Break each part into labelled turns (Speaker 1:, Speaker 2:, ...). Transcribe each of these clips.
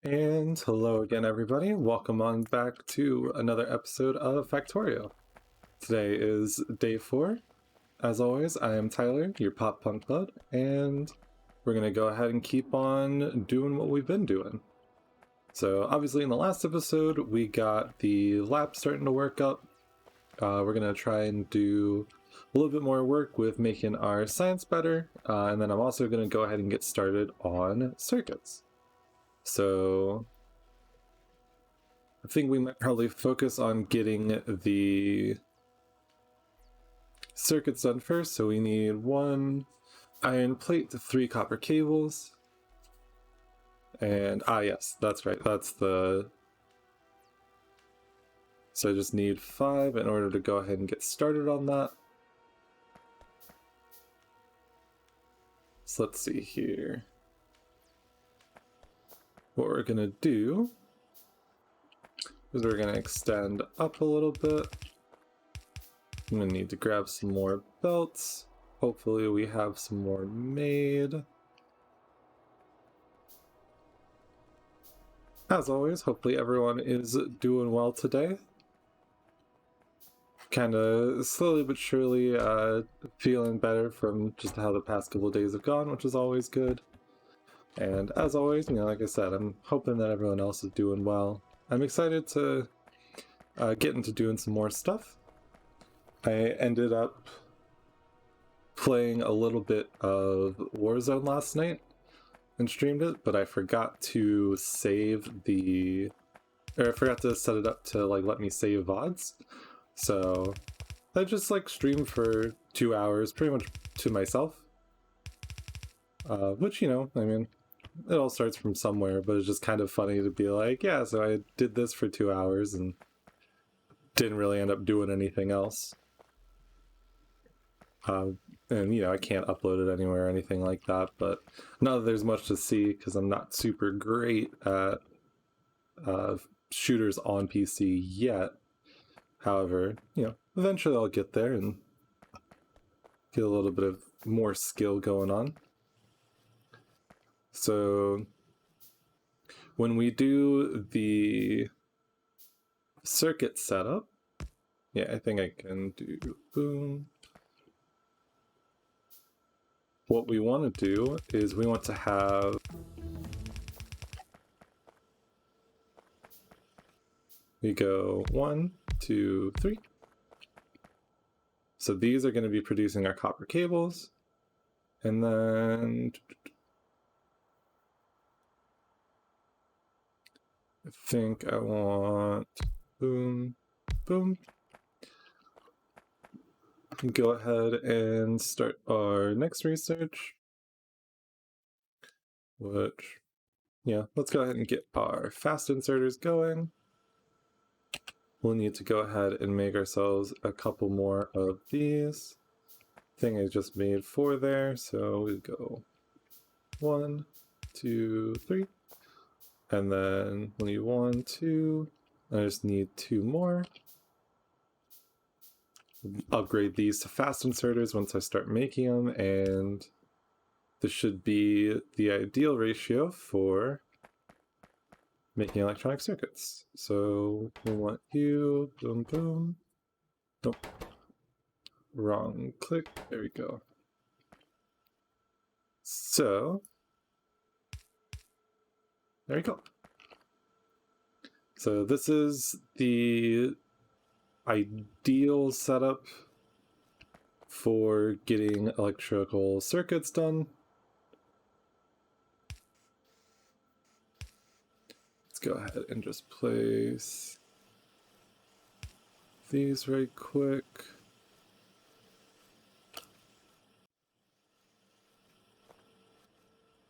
Speaker 1: And hello again, everybody. Welcome on back to another episode of Factorio. Today is day 4. As always, I am Tyler, your pop punk bud, and we're going to go ahead and keep on doing what we've been doing. So obviously in the last episode, we got the lab starting to work up. We're going to try and do a little bit more work with making our science better, and then I'm also going to go ahead and get started on circuits. So I think we might probably focus on getting the circuits done first. So we need 1 iron plate, 3 copper cables, and yes, that's right, that's the... So I just need 5 in order to go ahead and get started on that. So let's see here. What we're gonna do is we're gonna extend up a little bit. I'm gonna need to grab some more belts. Hopefully we have some more made. As always, hopefully everyone is doing well today. Kind of slowly but surely feeling better from just how the past couple of days have gone, which is always good. And as always, like I said, I'm hoping that everyone else is doing well. I'm excited to get into doing some more stuff. I ended up playing a little bit of Warzone last night and streamed it, but I forgot to save I forgot to set it up to let me save VODs. So I just streamed for 2 hours pretty much to myself. Which, I mean, it all starts from somewhere, but it's just kind of funny to be like, yeah, so I did this for 2 hours and didn't really end up doing anything else. And I can't upload it anywhere or anything like that, but not that there's much to see because I'm not super great at shooters on PC yet. However, eventually I'll get there and get a little bit of more skill going on. So when we do the circuit setup, I think I can do boom. What we want to do is we want to have we go 1, 2, 3. So these are going to be producing our copper cables, and then I think I want boom, boom. Go ahead and start our next research, which, let's go ahead and get our fast inserters going. We'll need to go ahead and make ourselves a couple more of these. Thing I just made 4 there, so we go 1, 2, 3. And then we'll need 1, 2. I just need 2 more. Upgrade these to fast inserters once I start making them, and this should be the ideal ratio for making electronic circuits. So we want you, boom, boom. Nope. Wrong click. There we go. So there we go. So this is the ideal setup for getting electrical circuits done. Let's go ahead and just place these very quick.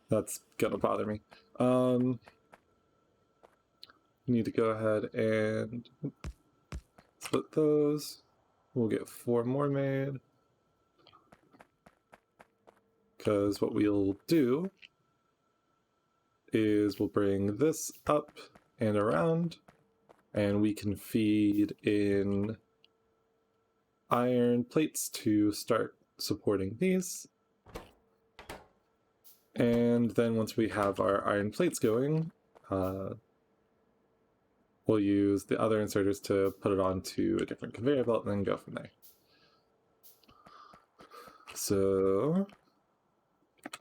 Speaker 1: That's gonna bother me. Need to go ahead and split those. We'll get 4 more made. Because what we'll do is we'll bring this up and around, and we can feed in iron plates to start supporting these. And then once we have our iron plates going, we'll use the other inserters to put it onto a different conveyor belt and then go from there. So I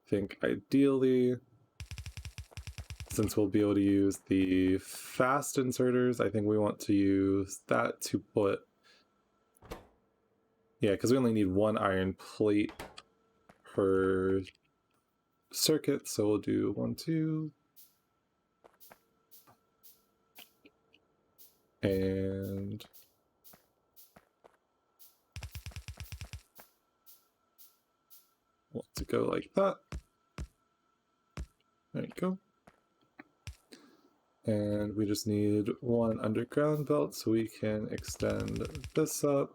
Speaker 1: think ideally, since we'll be able to use the fast inserters, I think we want to use that to put, yeah, because we only need one iron plate per circuit, so we'll do 1, 2, and want to go like that. There you go. And we just need one underground belt so we can extend this up.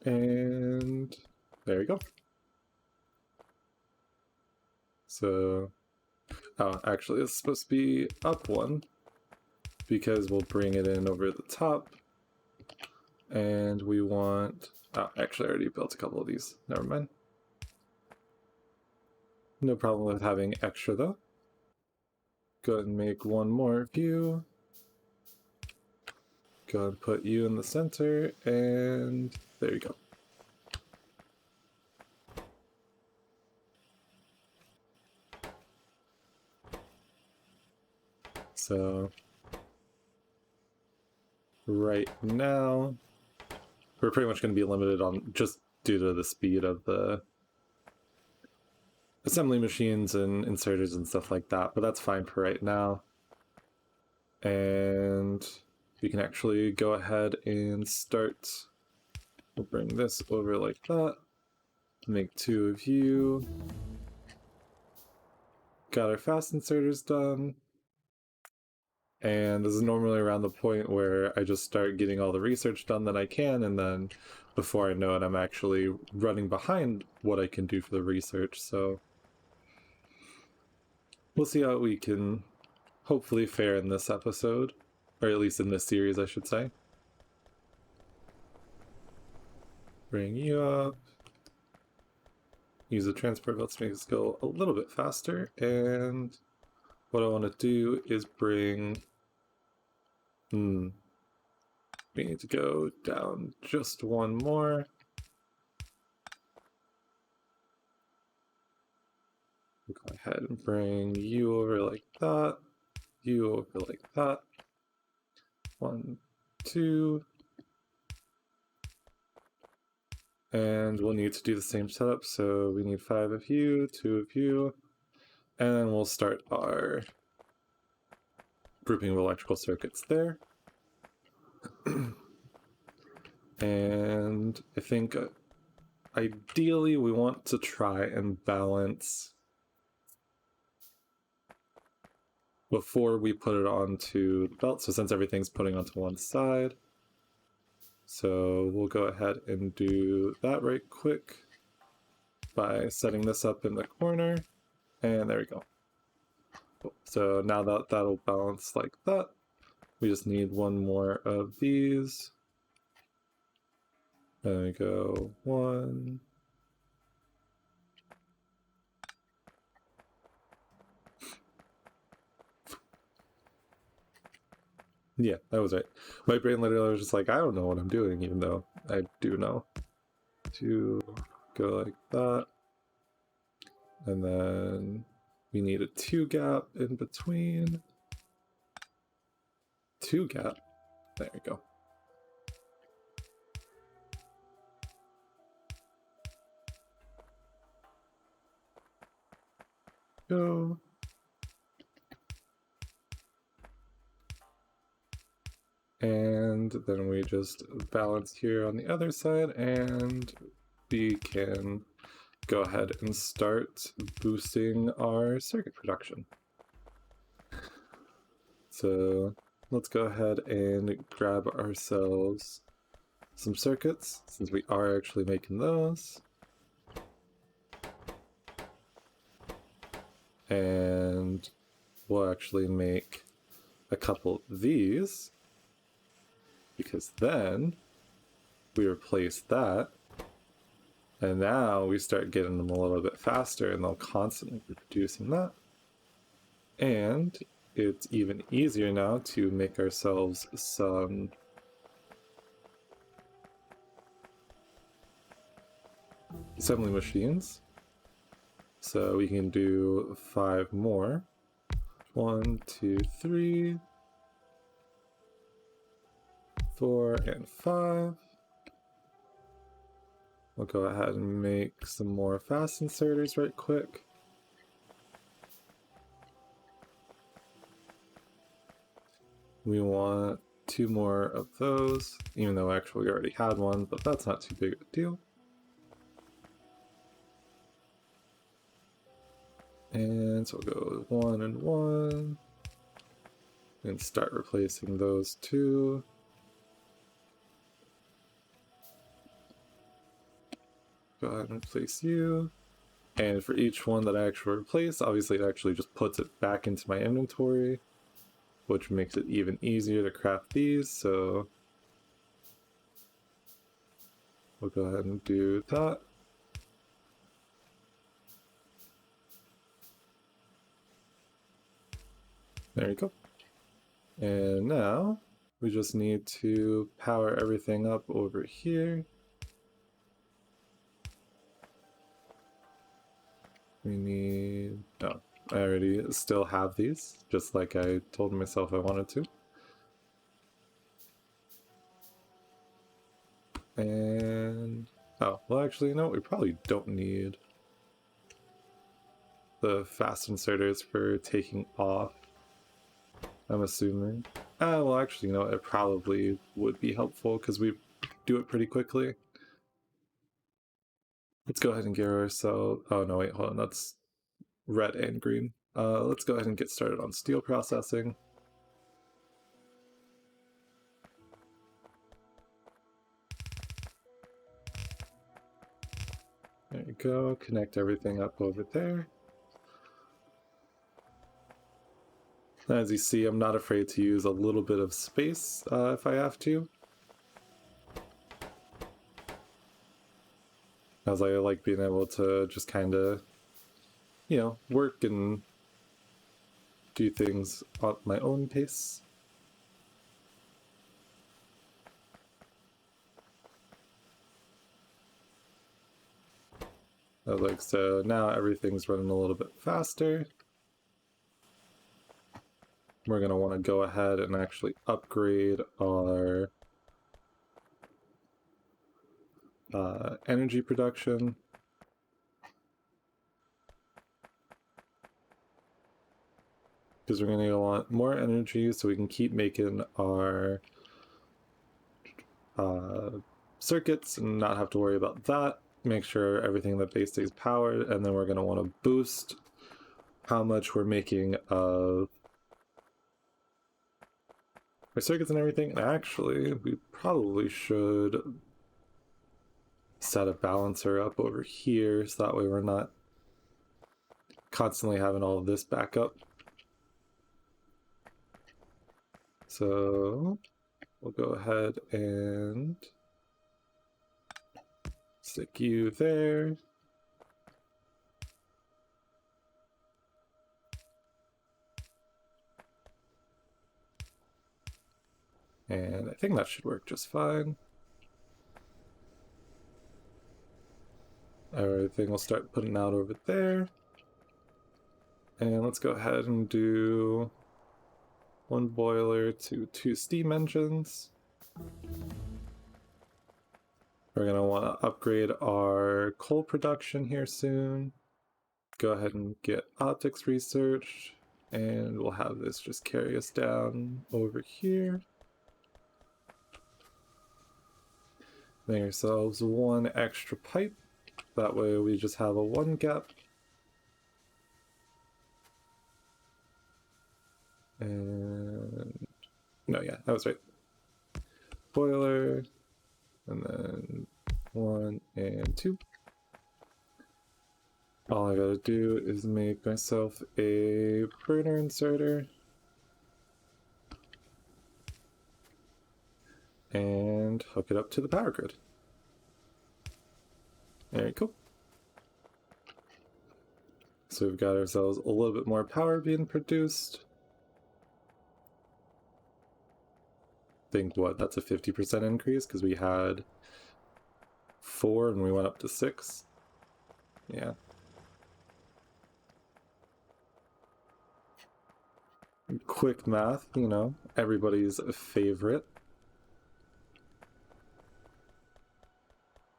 Speaker 1: And there we go. So, oh, actually it's supposed to be up one because we'll bring it in over the top. And we want, oh, actually I already built a couple of these, never mind. No problem with having extra though. Go ahead and make one more view. Go ahead and put you in the center, and there you go. So right now, we're pretty much going to be limited on just due to the speed of the assembly machines and inserters and stuff like that, but that's fine for right now. And we can actually go ahead and start. We'll bring this over like that. Make 2 of you. Got our fast inserters done. And this is normally around the point where I just start getting all the research done that I can, and then before I know it, I'm actually running behind what I can do for the research, so we'll see how we can hopefully fare in this episode, or at least in this series, I should say. Bring you up. Use the transport belt to make this go a little bit faster, and what I want to do is bring... we need to go down just one more. We'll go ahead and bring you over like that. You over like that. 1, 2. And we'll need to do the same setup, so we need 5 of you, 2 of you, and then we'll start our grouping of electrical circuits there. And I think ideally we want to try and balance before we put it onto the belt, so since everything's putting onto one side, so we'll go ahead and do that right quick by setting this up in the corner, and there we go. So now that that'll balance like that, we just need one more of these. There we go, 1. Yeah, that was right. My brain literally was just like, I don't know what I'm doing, even though I do know. To go like that. And then we need a 2 gap in between. 2 gap. There we go. Go. And then we just balance here on the other side, and we can go ahead and start boosting our circuit production. So let's go ahead and grab ourselves some circuits, since we are actually making those. And we'll actually make a couple of these, because then we replace that And now we start getting them a little bit faster, and they'll constantly be producing that. And it's even easier now to make ourselves some assembly machines. So we can do 5 more. 1, 2, 3, 4, and 5. We'll go ahead and make some more fast inserters right quick. We want 2 more of those, even though actually we already had one, but that's not too big of a deal. And so we'll go 1 and 1, and start replacing those 2. Go ahead and replace you. And for each one that I actually replace, obviously it actually just puts it back into my inventory, which makes it even easier to craft these, so we'll go ahead and do that. There you go. And now we just need to power everything up over here. We need, oh, I already still have these, just like I told myself I wanted to. And, oh, well actually, no, we probably don't need the fast inserters for taking off, I'm assuming. Well actually, you know, it probably would be helpful because we do it pretty quickly. Let's go ahead and give ourselves, oh no wait, hold on, that's red and green. Let's go ahead and get started on steel processing. There you go, connect everything up over there. As you see, I'm not afraid to use a little bit of space if I have to, as I like being able to just kind of, you know, work and do things at my own pace. Like so, now everything's running a little bit faster. We're going to want to go ahead and actually upgrade our energy production. Because we're going to want more energy so we can keep making our circuits and not have to worry about that. Make sure everything in the base stays powered, and then we're going to want to boost how much we're making of our circuits and everything. And actually, we probably should set a balancer up over here so that way we're not constantly having all of this back up. So we'll go ahead and stick you there. And I think that should work just fine. Everything will start putting out over there. And let's go ahead and do 1 boiler to 2 steam engines. We're going to want to upgrade our coal production here soon. Go ahead and get optics research, and we'll have this just carry us down over here. Make ourselves 1 extra pipe. That way we just have a 1 gap. And no, yeah, that was right. Boiler, and then 1 and 2. All I gotta do is make myself a burner inserter. And hook it up to the power grid. Very cool. So we've got ourselves a little bit more power being produced. Think what, that's a 50% increase because we had 4 and we went up to 6. Yeah. Quick math, you know, everybody's favorite.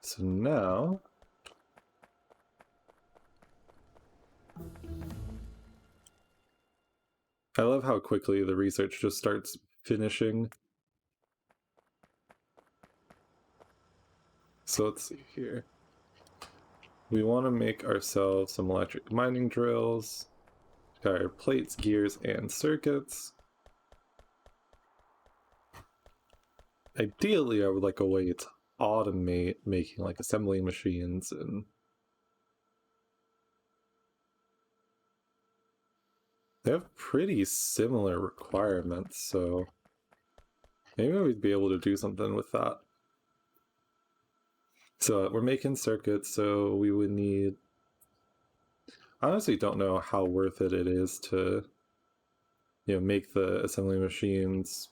Speaker 1: So now I love how quickly the research just starts finishing. So let's see here. We want to make ourselves some electric mining drills. Got our plates, gears, and circuits. Ideally, I would like a way to automate making like assembly machines, and they have pretty similar requirements, so maybe we'd be able to do something with that. So we're making circuits, so we would need... I honestly don't know how worth it is to, you know, make the assembly machines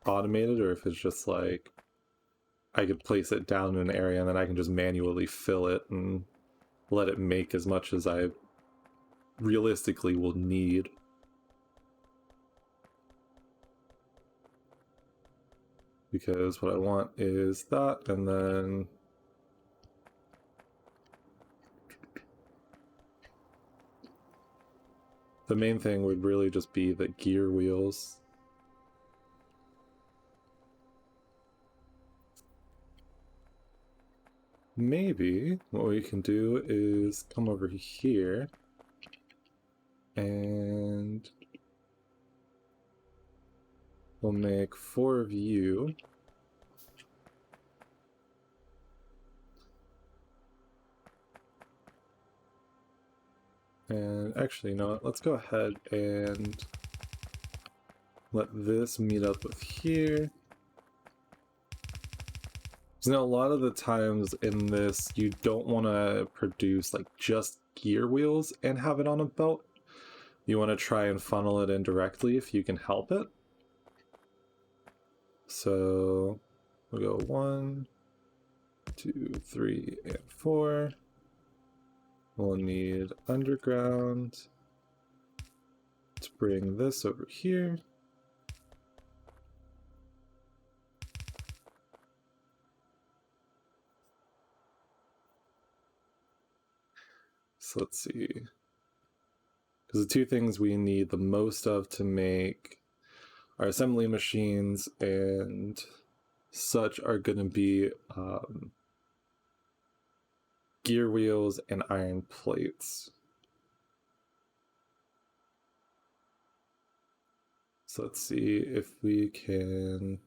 Speaker 1: automated, or if it's just like I could place it down in an area and then I can just manually fill it and let it make as much as I realistically will need. Because what I want is that, and then the main thing would really just be the gear wheels. Maybe what we can do is come over here and we'll make 4 of you. And actually, you know what? Let's go ahead and let this meet up with here. So now a lot of the times in this, you don't want to produce like just gear wheels and have it on a belt. You want to try and funnel it in directly if you can help it. So we'll go 1, 2, 3, and 4. We'll need underground to bring this over here. So let's see. Because the two things we need the most of to make our assembly machines and such are going to be gear wheels and iron plates. So let's see if we can...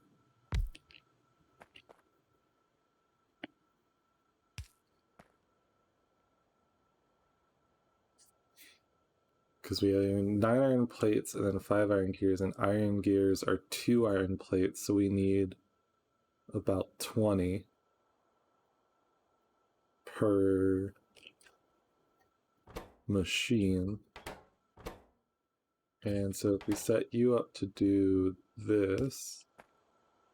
Speaker 1: Because we have 9 iron plates and then 5 iron gears, and iron gears are 2 iron plates, so we need about 20 per machine. And so if we set you up to do this,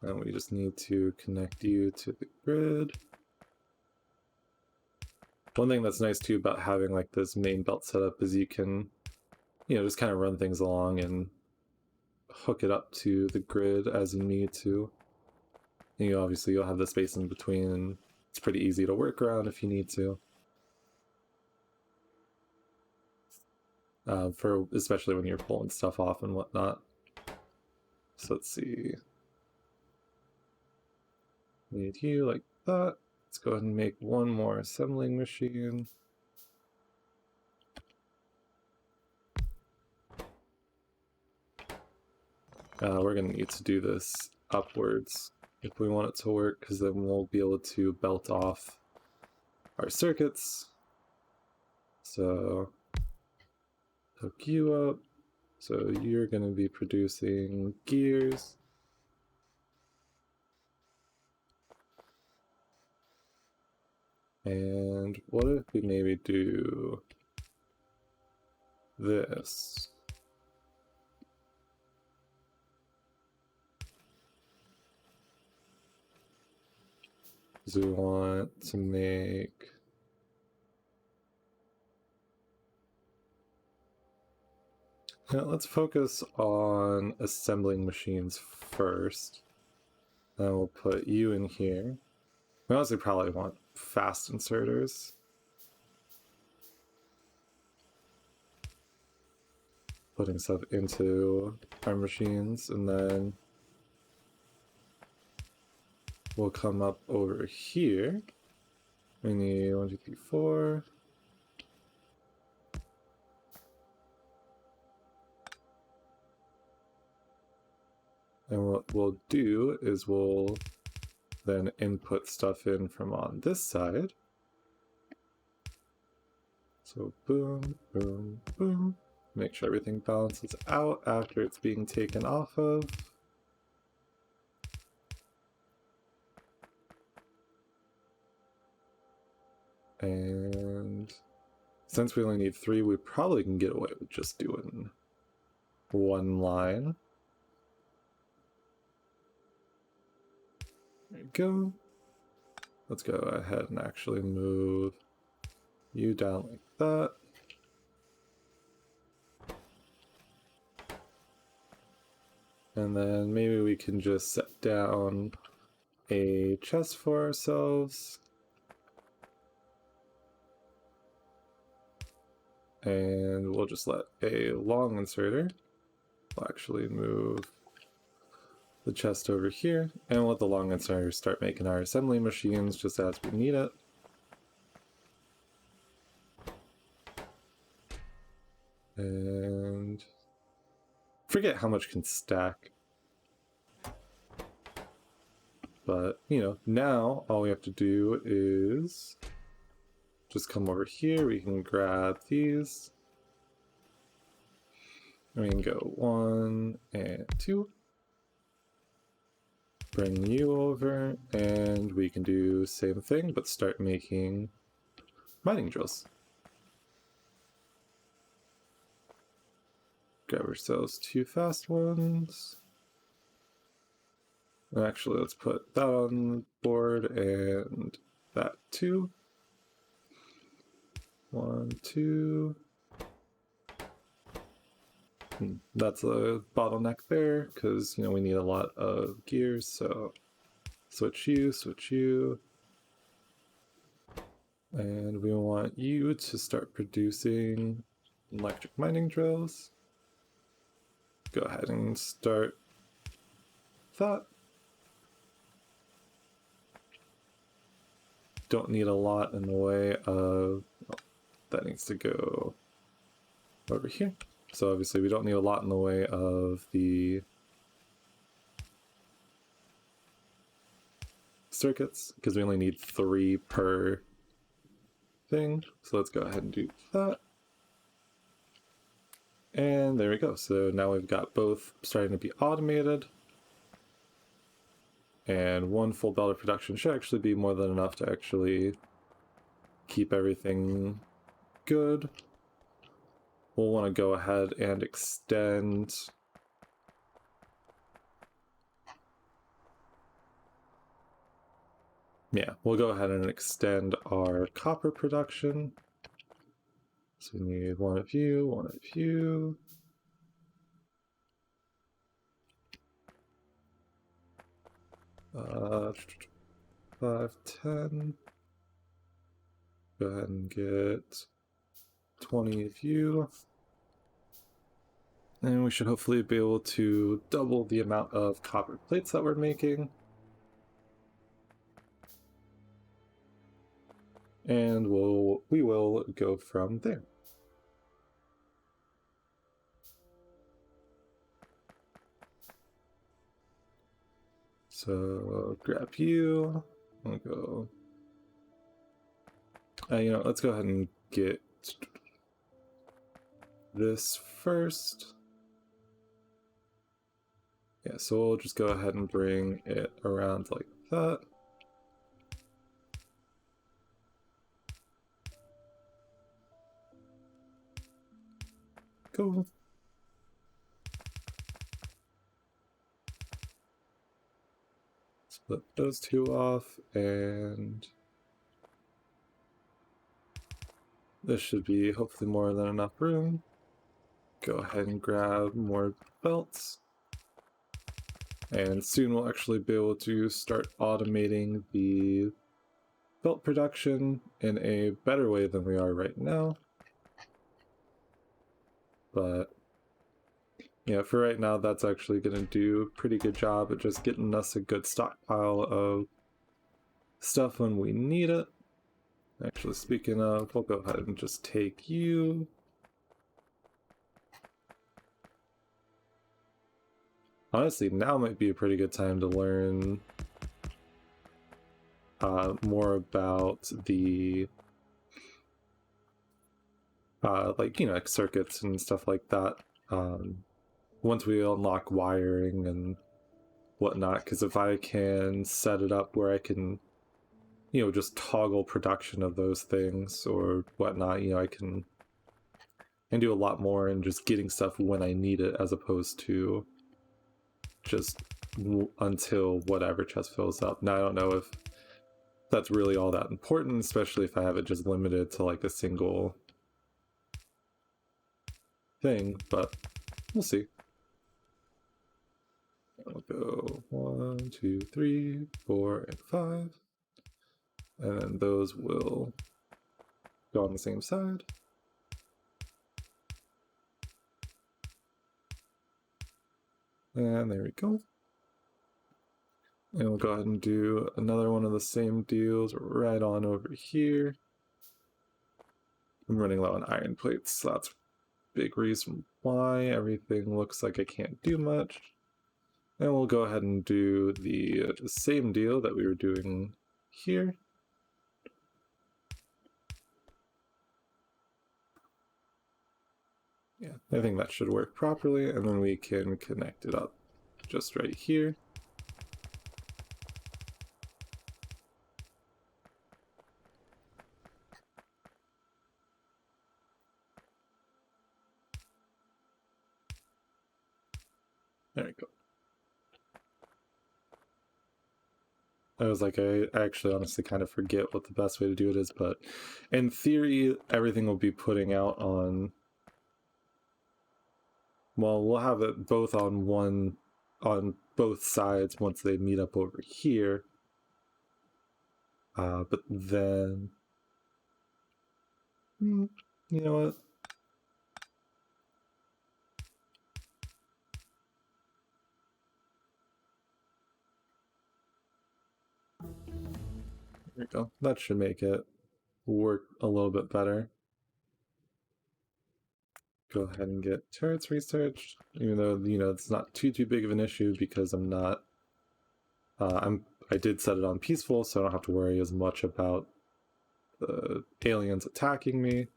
Speaker 1: then we just need to connect you to the grid. One thing that's nice too about having like this main belt setup is you can, you know, just kind of run things along and hook it up to the grid as you need to. And you obviously you'll have the space in between, and it's pretty easy to work around if you need to. For especially when you're pulling stuff off and whatnot. So let's see. Need you like that. Let's go ahead and make one more assembling machine. We're going to need to do this upwards if we want it to work, because then we'll be able to belt off our circuits. So hook you up. So you're going to be producing gears. And what if we maybe do this? Because we want to make... Yeah, let's focus on assembling machines first. Then we'll put you in here. We honestly probably want fast inserters. Putting stuff into our machines, and then we'll come up over here. We need 1, 2, 3, 4. And what we'll do is we'll then input stuff in from on this side. So boom, boom, boom. Make sure everything balances out after it's being taken off of. And since we only need 3, we probably can get away with just doing 1 line. There you go. Let's go ahead and actually move you down like that. And then maybe we can just set down a chest for ourselves. And we'll just let a long inserter. We'll actually move the chest over here, and we'll let the long inserter start making our assembly machines just as we need it. And forget how much can stack. But, you know, now all we have to do is just come over here. We can grab these. And we can go 1 and 2. Bring you over, and we can do same thing, but start making mining drills. Grab ourselves 2 fast ones. Actually, let's put that on the board and that too. 1, 2. That's a bottleneck there because, you know, we need a lot of gears, so switch you. And we want you to start producing electric mining drills. Go ahead and start that. Don't need a lot in the way of... Oh, that needs to go over here. So obviously we don't need a lot in the way of the circuits because we only need 3 per thing. So let's go ahead and do that. And there we go. So now we've got both starting to be automated. And 1 full belt of production should actually be more than enough to actually keep everything good. We'll want to go ahead and extend we'll go ahead and extend our copper production. So we need 1 of you, 1 of you. Uh, 5, 10. Go ahead and get 20 of you. And we should hopefully be able to double the amount of copper plates that we're making. And we will go from there. So grab you. I'll go. You know, let's go ahead and get this first. Yeah, so we'll just go ahead and bring it around like that. go. Split those two off, and this should be hopefully more than enough room. Go ahead and grab more belts. And soon we'll actually be able to start automating the belt production in a better way than we are right now. But yeah, for right now, that's actually going to do a pretty good job at just getting us a good stockpile of stuff when we need it. Actually, speaking of, we'll go ahead and just take you. Honestly, now might be a pretty good time to learn more about the like circuits and stuff like that. Once we unlock wiring and whatnot, because if I can set it up where I can, just toggle production of those things or whatnot, I can do a lot more in just getting stuff when I need it, as opposed to just until whatever chest fills up. Now, I don't know if that's really all that important, especially if I have it just limited to like a single thing, but we'll see. I'll go 1, 2, 3, 4, and 5. And then those will go on the same side. And there we go. And we'll go ahead and do another one of the same deals right on over here. I'm running low on iron plates, so that's a big reason why everything looks like I can't do much. And we'll go ahead and do the same deal that we were doing here. Yeah, I think that should work properly, and then we can connect it up just right here. There we go. I was like, I actually honestly kind of forget what the best way to do it is, but in theory, everything will be putting out on, well, we'll have it both on both sides once they meet up over here. But then, you know what? There we go. That should make it work a little bit better. Go ahead and get turrets researched, even though, it's not too big of an issue because I'm not, I did set it on peaceful, so I don't have to worry as much about the aliens attacking me.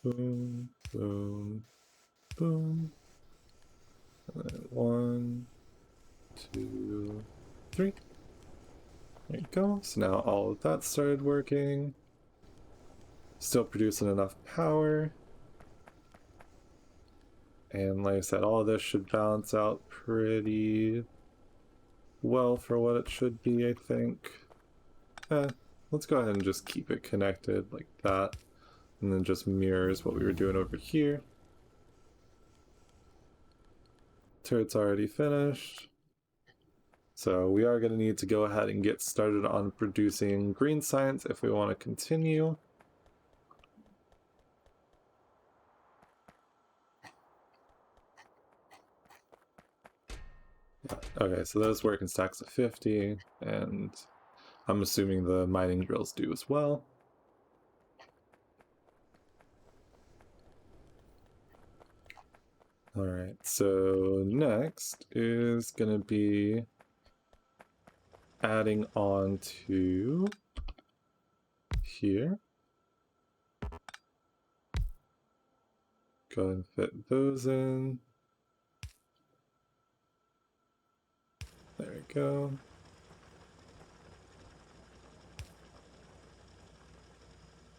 Speaker 1: Boom, boom, boom. And then 1, 2, 3. There you go. So now all of that started working. Still producing enough power. And like I said, all of this should balance out pretty well for what it should be, I think. Let's go ahead and just keep it connected like that. And then just mirrors what we were doing over here. Turret's already finished. So we are going to need to go ahead and get started on producing green science if we want to continue. Okay, so those work in stacks of 50, and I'm assuming the mining drills do as well. Alright, so next is going to be adding on to here. Go ahead and fit those in. There we go.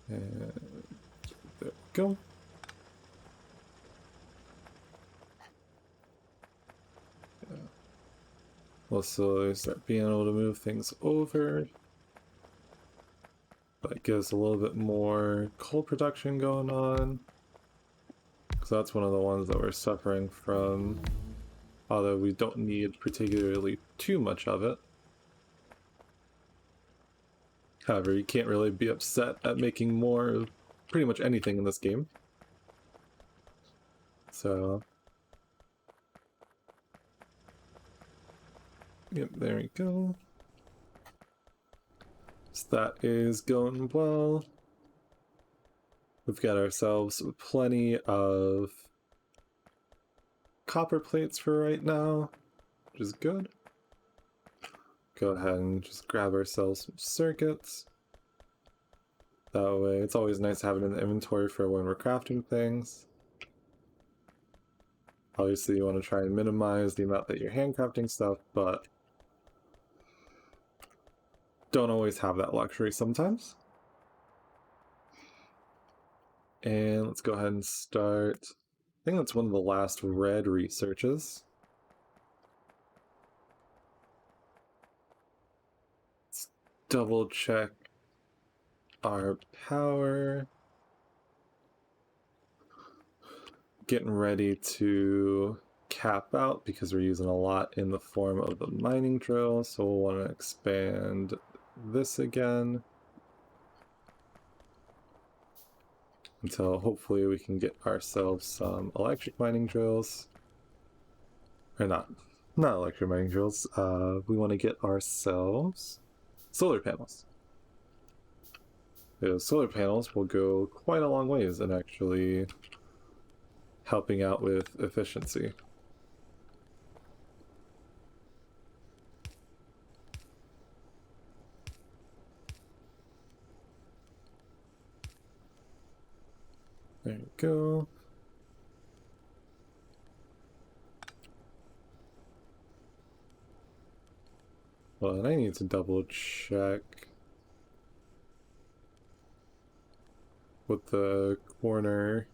Speaker 1: And there we go. Yeah. We'll slowly start being able to move things over. That gives a little bit more coal production going on. Because that's one of the ones that we're suffering from. Although we don't need particularly too much of it. However, you can't really be upset at making more of pretty much anything in this game. So, yep, there we go. So that is going well. We've got ourselves plenty of copper plates for right now, which is good. Go ahead and just grab ourselves some circuits. That way, it's always nice to have it in the inventory for when we're crafting things. Obviously, you want to try and minimize the amount that you're handcrafting stuff, but don't always have that luxury sometimes. And let's go ahead and start. I think that's one of the last red researches. Let's double check our power. Getting ready to cap out because we're using a lot in the form of the mining drill, so we'll want to expand this again until hopefully we can get ourselves some electric mining drills. Or not electric mining drills. We want to get ourselves solar panels. Those solar panels will go quite a long ways in actually helping out with efficiency. There you go. Well, and I need to double check what the corner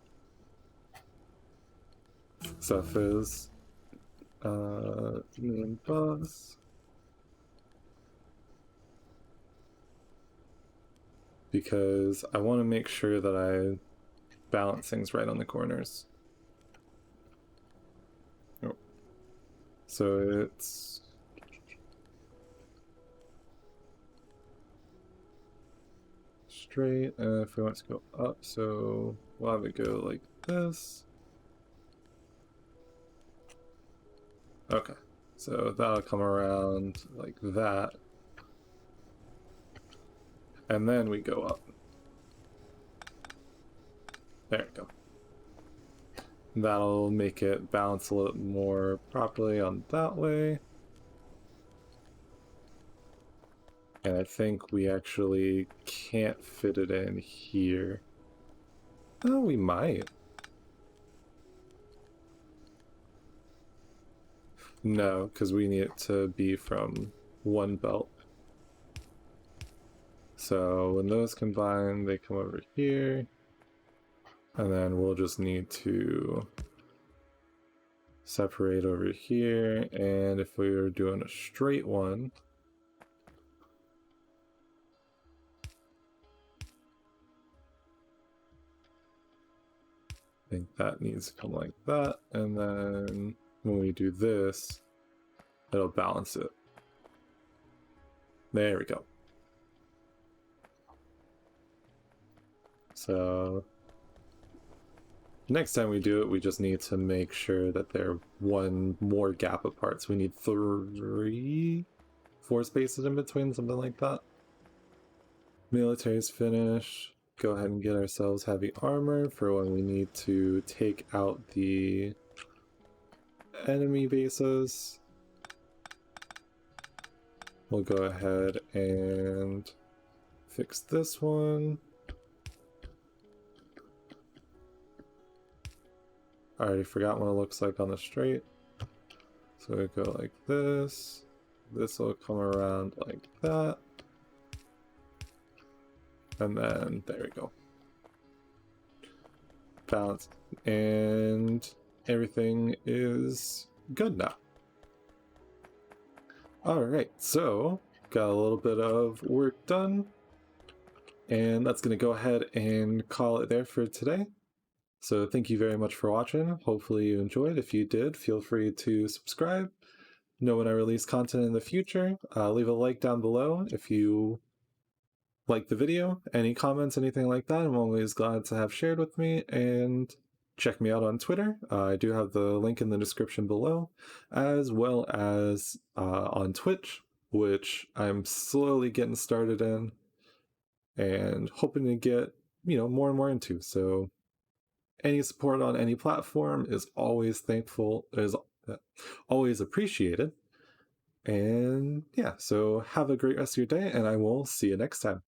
Speaker 1: stuff is. Main bus. Because I want to make sure that I balance things right on the corners. Oh. So it's straight, and if we want to go up, so we'll have it go like this. Okay, so that'll come around like that. And then we go up. There we go. That'll make it balance a little more properly on that way. And I think we actually can't fit it in here. Oh, we might. No, because we need it to be from one belt. So when those combine, they come over here. And then we'll just need to separate over here. And if we were doing a straight one, I think that needs to come like that. And then when we do this, it'll balance it. There we go. So next time we do it, we just need to make sure that they're one more gap apart. So we need 4 spaces in between, something like that. Military's finished. Go ahead and get ourselves heavy armor for when we need to take out the enemy bases. We'll go ahead and fix this one. I already forgot what it looks like on the straight. So we go like this. This will come around like that. And then there we go. balance, and everything is good now. Alright, so got a little bit of work done, and that's going to go ahead and call it there for today. So thank you very much for watching. Hopefully you enjoyed. If you did, feel free to subscribe. Know when I release content in the future. Leave a like down below if you like the video. Any comments, anything like that, I'm always glad to have shared with me. And check me out on Twitter. I do have the link in the description below, as well as on Twitch, which I'm slowly getting started in and hoping to get, more and more into. So any support on any platform is always always appreciated. And yeah, so have a great rest of your day, and I will see you next time.